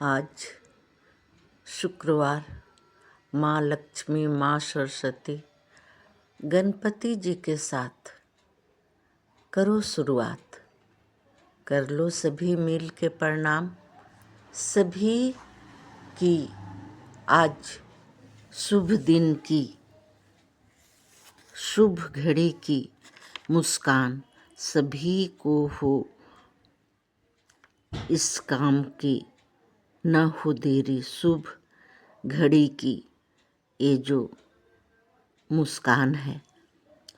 आज शुक्रवार माँ लक्ष्मी, माँ सरस्वती, गणपति जी के साथ करो शुरुआत। कर लो सभी मिल के प्रणाम। सभी की आज शुभ दिन की, शुभ घड़ी की मुस्कान सभी को हो। इस काम की न हो देरी, शुभ घड़ी की ये जो मुस्कान है,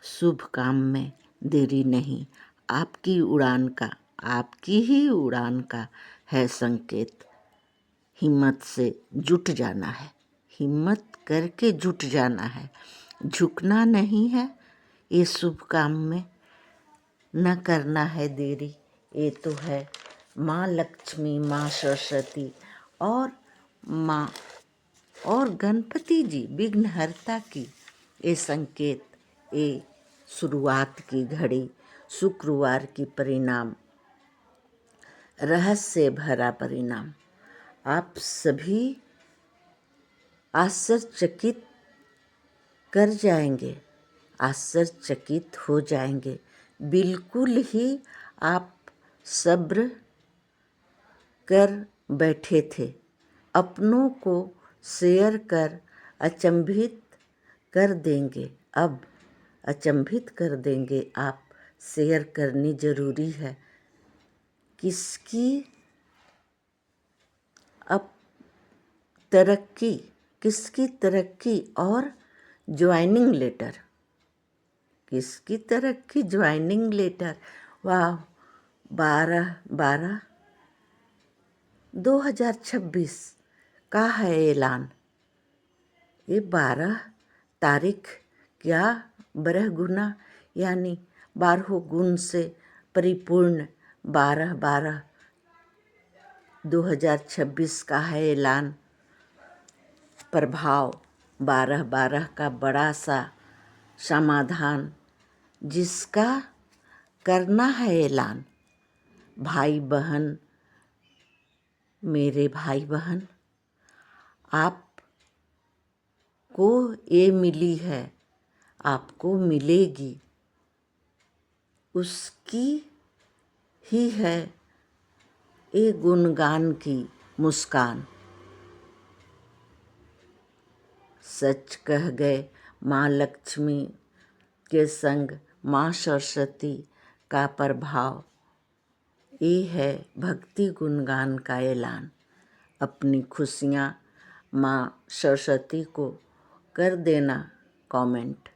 शुभ काम में देरी नहीं। आपकी उड़ान का, आपकी ही उड़ान का है संकेत। हिम्मत से जुट जाना है, हिम्मत करके जुट जाना है, झुकना नहीं है। ये शुभ काम में न करना है देरी। ये तो है माँ लक्ष्मी, माँ सरस्वती और माँ और गणपति जी विघ्नहर्ता की ये संकेत, ये शुरुआत की घड़ी, शुक्रवार की परिणाम, रहस्य भरा परिणाम। आप सभी आश्चर्यचकित कर जाएंगे, आश्चर्यचकित हो जाएंगे। बिल्कुल ही आप सब्र कर बैठे थे, अपनों को शेयर कर अचंभित कर देंगे। अब अचंभित कर देंगे आप। शेयर करनी ज़रूरी है। किसकी अब तरक्की, किसकी तरक्की और ज्वाइनिंग लेटर, किसकी तरक्की ज्वाइनिंग लेटर। वाह, 12/12/2026 का है ऐलान। ये 12 तारीख क्या बरह गुना, यानी 12 गुण से परिपूर्ण 12/12/2026 का है ऐलान। प्रभाव 12/12 का बड़ा सा समाधान, जिसका करना है ऐलान। भाई बहन, मेरे भाई बहन, आपको ये मिली है, आपको मिलेगी, उसकी ही है ये गुणगान की मुस्कान। सच कह गए माँ लक्ष्मी के संग माँ सरस्वती का प्रभाव। ये है भक्ति गुणगान का ऐलान। अपनी खुशियाँ माँ सरस्वती को कर देना कमेंट।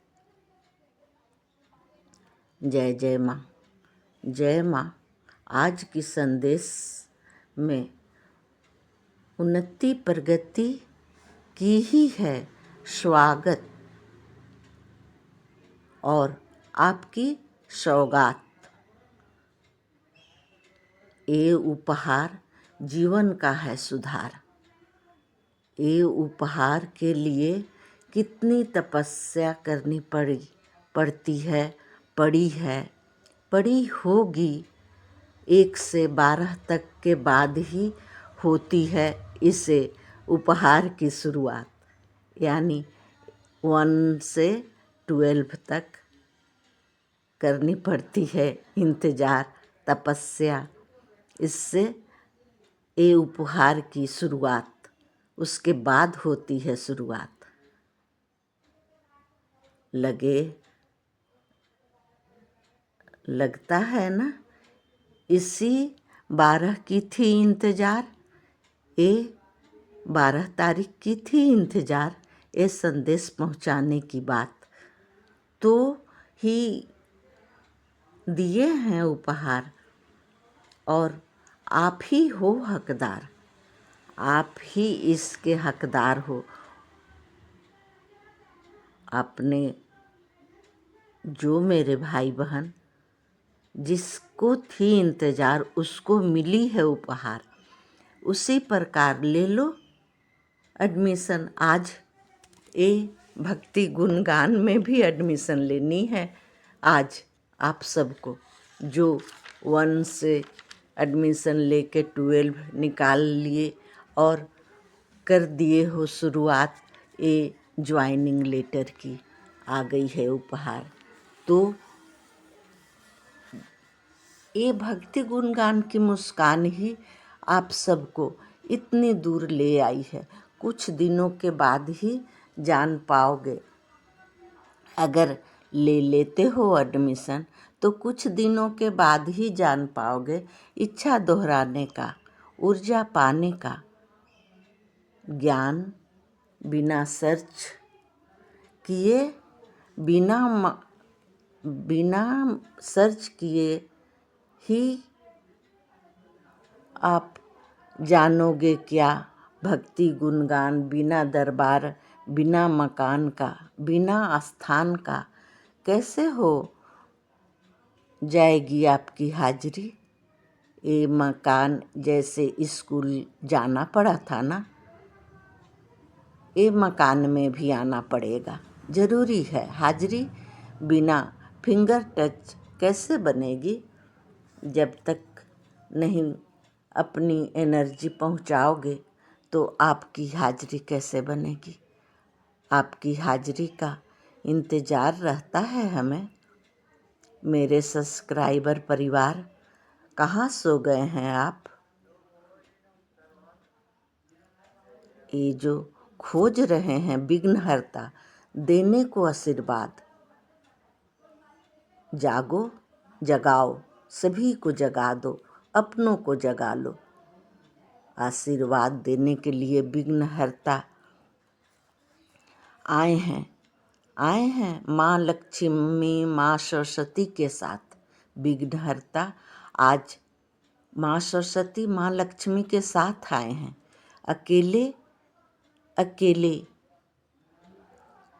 जय जय माँ, जय माँ। आज की संदेश में उन्नति प्रगति की ही है स्वागत और आपकी सौगात। ये उपहार जीवन का है सुधार। ये उपहार के लिए कितनी तपस्या करनी पड़ती है, पड़ी होगी। 1 से 12 तक के बाद ही होती है इसे उपहार की शुरुआत, यानी 1 से 12 तक करनी पड़ती है इंतज़ार, तपस्या। इससे ये उपहार की शुरुआत, उसके बाद होती है शुरुआत। लगता है ना इसी 12 की थी इंतज़ार, ये 12 तारीख की थी इंतज़ार। ये संदेश पहुंचाने की बात तो ही दिए हैं उपहार, और आप ही हो हकदार, आप ही इसके हकदार हो। आपने जो मेरे भाई बहन जिसको थी इंतज़ार, उसको मिली है उपहार। उसी प्रकार ले लो एडमिशन। आज ये भक्ति गुणगान में भी एडमिशन लेनी है आज आप सबको। जो 1 से एडमिशन लेके 12 निकाल लिए और कर दिए हो शुरुआत ये ज्वाइनिंग लेटर की, आ गई है उपहार। तो ये भक्ति गुणगान की मुस्कान ही आप सबको इतनी दूर ले आई है। कुछ दिनों के बाद ही जान पाओगे, अगर ले लेते हो एडमिशन तो कुछ दिनों के बाद ही जान पाओगे इच्छा दोहराने का, ऊर्जा पाने का। ज्ञान बिना सर्च किए, बिना सर्च किए ही आप जानोगे क्या भक्ति गुणगान। बिना दरबार, बिना मकान का, बिना आस्थान का कैसे हो जाएगी आपकी हाजिरी। ये मकान जैसे स्कूल जाना पड़ा था ना, ये मकान में भी आना पड़ेगा, ज़रूरी है। हाजिरी बिना फिंगर टच कैसे बनेगी। जब तक नहीं अपनी एनर्जी पहुंचाओगे तो आपकी हाजिरी कैसे बनेगी। आपकी हाजिरी का इंतज़ार रहता है हमें। मेरे सब्सक्राइबर परिवार, कहाँ सो गए हैं आप। ये जो खोज रहे हैं विघ्नहर्ता देने को आशीर्वाद, जागो, जगाओ, सभी को जगा दो, अपनों को जगा लो। आशीर्वाद देने के लिए विघ्नहर्ता आए हैं माँ लक्ष्मी, माँ सरस्वती के साथ। विघ्नहर्ता आज माँ सरस्वती, माँ लक्ष्मी के साथ आए हैं। अकेले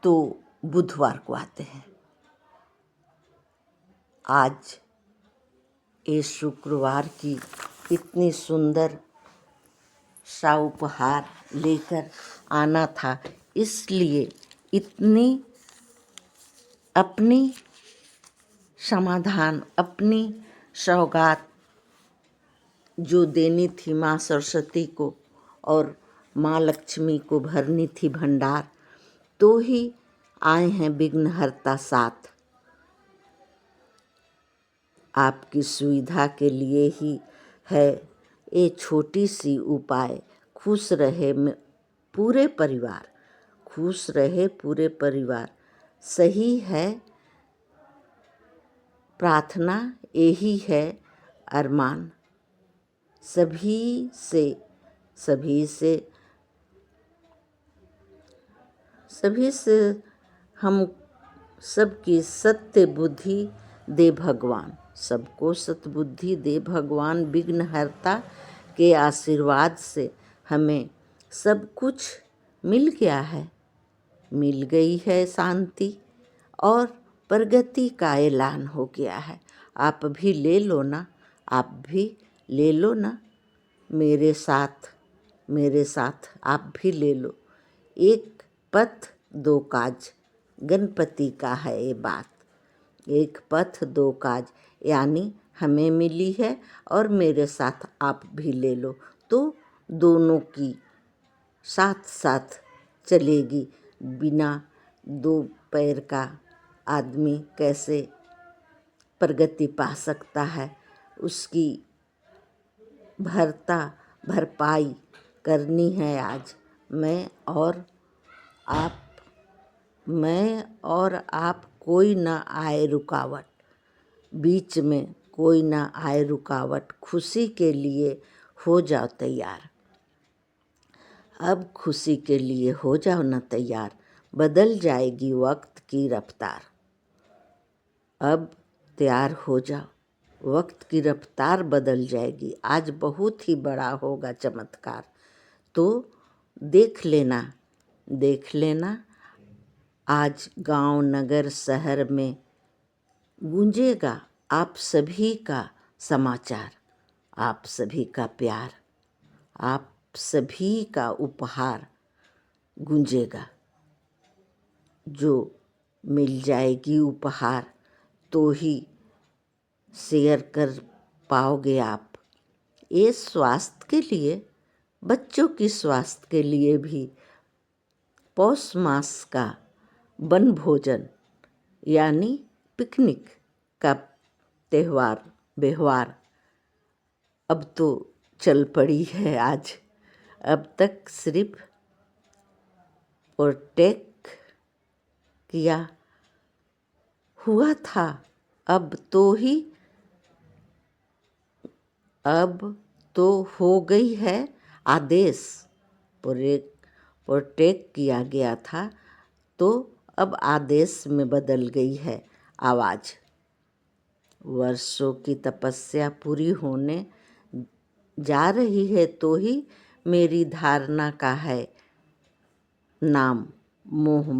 तो बुधवार को आते हैं। आज ये शुक्रवार की इतनी सुंदर सा उपहार लेकर आना था, इसलिए इतनी अपनी समाधान, अपनी सौगात जो देनी थी माँ सरस्वती को और माँ लक्ष्मी को भरनी थी भंडार, तो ही आए हैं विघ्नहर्ता साथ। आपकी सुविधा के लिए ही है ये छोटी सी उपाय। खुश रहे पूरे परिवार, खुश रहे पूरे परिवार, सही है प्रार्थना, यही है अरमान। सभी से हम सबकी सत्य बुद्धि दे भगवान, सबको सतबुद्धि दे भगवान। विघ्नहर्ता के आशीर्वाद से हमें सब कुछ मिल गया है, मिल गई है शांति और प्रगति का ऐलान हो गया है। आप भी ले लो ना, आप भी ले लो ना, मेरे साथ आप भी ले लो। एक पथ दो काज, गणपति का है ये बात। एक पथ दो काज, यानी हमें मिली है और मेरे साथ आप भी ले लो, तो दोनों की साथ साथ चलेगी। बिना दो पैर का आदमी कैसे प्रगति पा सकता है, उसकी भरपाई करनी है आज। मैं और आप कोई ना आए रुकावट, बीच में कोई ना आए रुकावट। खुशी के लिए हो जाओ तैयार, अब खुशी के लिए हो जाओ ना तैयार। बदल जाएगी वक्त की रफ्तार, अब तैयार हो जाओ, वक्त की रफ्तार बदल जाएगी। आज बहुत ही बड़ा होगा चमत्कार, तो देख लेना। आज गांव, नगर, शहर में गूंजेगा आप सभी का समाचार, आप सभी का प्यार, आप सभी का उपहार गूंजेगा। जो मिल जाएगी उपहार तो ही शेयर कर पाओगे आप। ये स्वास्थ्य के लिए बच्चों की स्वास्थ्य के लिए भी पौष मास का वन भोजन यानी पिकनिक का व्यवहार अब तो चल पड़ी है आज। अब तक सिर्फ प्रोटेक्ट किया हुआ था, अब तो हो गई है आदेश। प्रोटेक्ट किया गया था तो अब आदेश में बदल गई है आवाज़। वर्षों की तपस्या पूरी होने जा रही है तो ही मेरी धारणा का है नाम मोह